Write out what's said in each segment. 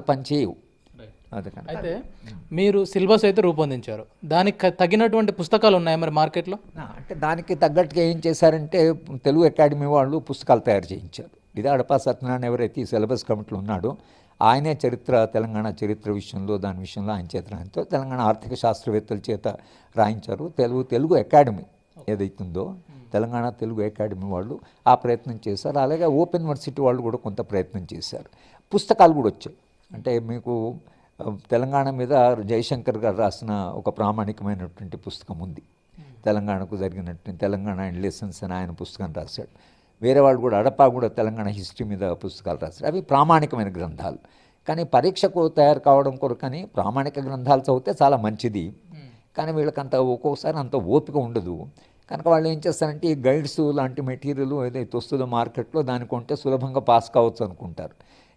పనిచేయవు. అయితే మీరు సిలబస్ అయితే రూపొందించారు, దానికి తగినటువంటి పుస్తకాలు ఉన్నాయా మరి మార్కెట్లో? అంటే దానికి తగ్గట్టుగా ఏం చేశారంటే తెలుగు అకాడమీ వాళ్ళు పుస్తకాలు తయారు చేయించారు. ఇది అడపా సత్యనారాయణ ఎవరైతే ఈ సిలబస్ కమిటీలో ఉన్నాడో ఆయనే తెలంగాణ చరిత్ర విషయంలో దాని విషయంలో ఆయన చేత రాయించారు. తెలంగాణ ఆర్థిక శాస్త్రవేత్తల చేత రాయించారు. తెలుగు అకాడమీ ఏదైతుందో తెలంగాణ తెలుగు అకాడమీ వాళ్ళు ఆ ప్రయత్నం చేశారు. అలాగే ఓపెన్ యూనివర్సిటీ వాళ్ళు కూడా కొంత ప్రయత్నం చేశారు. పుస్తకాలు కూడా వచ్చాయి. అంటే మీకు తెలంగాణ మీద జయశంకర్ గారు రాసిన ఒక ప్రామాణికమైనటువంటి పుస్తకం ఉంది. తెలంగాణకు జరిగినటువంటి తెలంగాణ అండ్ లెసన్స్ అని ఆయన పుస్తకం రాశాడు. వేరే వాళ్ళు కూడా అడపా కూడా తెలంగాణ హిస్టరీ మీద పుస్తకాలు రాశారు. అవి ప్రామాణికమైన గ్రంథాలు. కానీ పరీక్షకు తయారు కావడం కొరకని ప్రామాణిక గ్రంథాలు చదివితే చాలా మంచిది. కానీ వీళ్ళకంత ఒక్కొక్కసారి అంత ఓపిక ఉండదు. కనుక వాళ్ళు ఏం చేస్తారంటే ఈ గైడ్స్ లాంటి మెటీరియల్ ఏదైతే వస్తుందో మార్కెట్లో దానికి కొంటే సులభంగా పాస్ కావచ్చు అనుకుంటారు.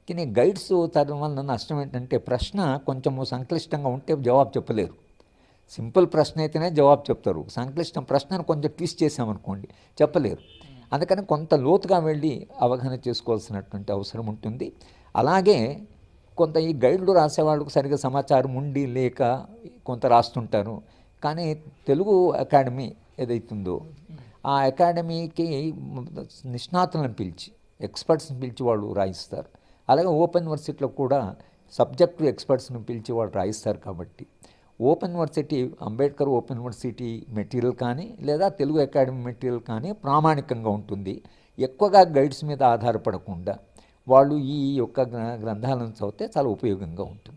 కానీ గైడ్స్ చదవడం వల్ల నష్టం ఏంటంటే ప్రశ్న కొంచెము సంక్లిష్టంగా ఉంటే జవాబు చెప్పలేరు. సింపుల్ ప్రశ్న అయితేనే జవాబు చెప్తారు. సంక్లిష్టం ప్రశ్నను కొంచెం ట్విస్ట్ చేసామనుకోండి చెప్పలేరు. అందుకని కొంత లోతుగా వెళ్ళి అవగాహన చేసుకోవాల్సినటువంటి అవసరం ఉంటుంది. అలాగే కొంత ఈ గైడ్లు రాసేవాళ్ళకు సరిగ్గా సమాచారం ఉండి లేక కొంత రాస్తుంటారు. కానీ తెలుగు అకాడమీ ఏదైతుందో ఆ అకాడమీకి నిష్ణాతులను పిలిచి ఎక్స్పర్ట్స్ని పిలిచి వాళ్ళు రాయిస్తారు. అలాగే ఓపెన్ యూనివర్సిటీలో కూడా సబ్జెక్టు ఎక్స్పర్ట్స్ని పిలిచి వాళ్ళు రాయిస్తారు. కాబట్టి open university Ambedkar open university material కానీ లేదా తెలుగు అకాడమీ మెటీరియల్ కానీ ప్రామాణికంగా ఉంటుంది. ఎక్కువగా గైడ్స్ మీద ఆధారపడకుండా వాళ్ళు ఈ యొక్క గ్రంథాలను చదివితే చాలా ఉపయోగంగా ఉంటుంది.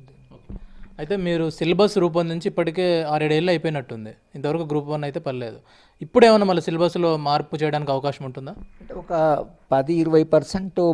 అయితే మీరు సిలబస్ రూపొందించి ఇప్పటికే 6-7 ఏళ్ళు అయిపోయినట్టుంది. ఇంతవరకు గ్రూప్ 1 అయితే పర్లేదు. ఇప్పుడు ఏమన్నా మళ్ళీ సిలబస్లో మార్పు చేయడానికి అవకాశం ఉంటుందా? అంటే ఒక 10-20%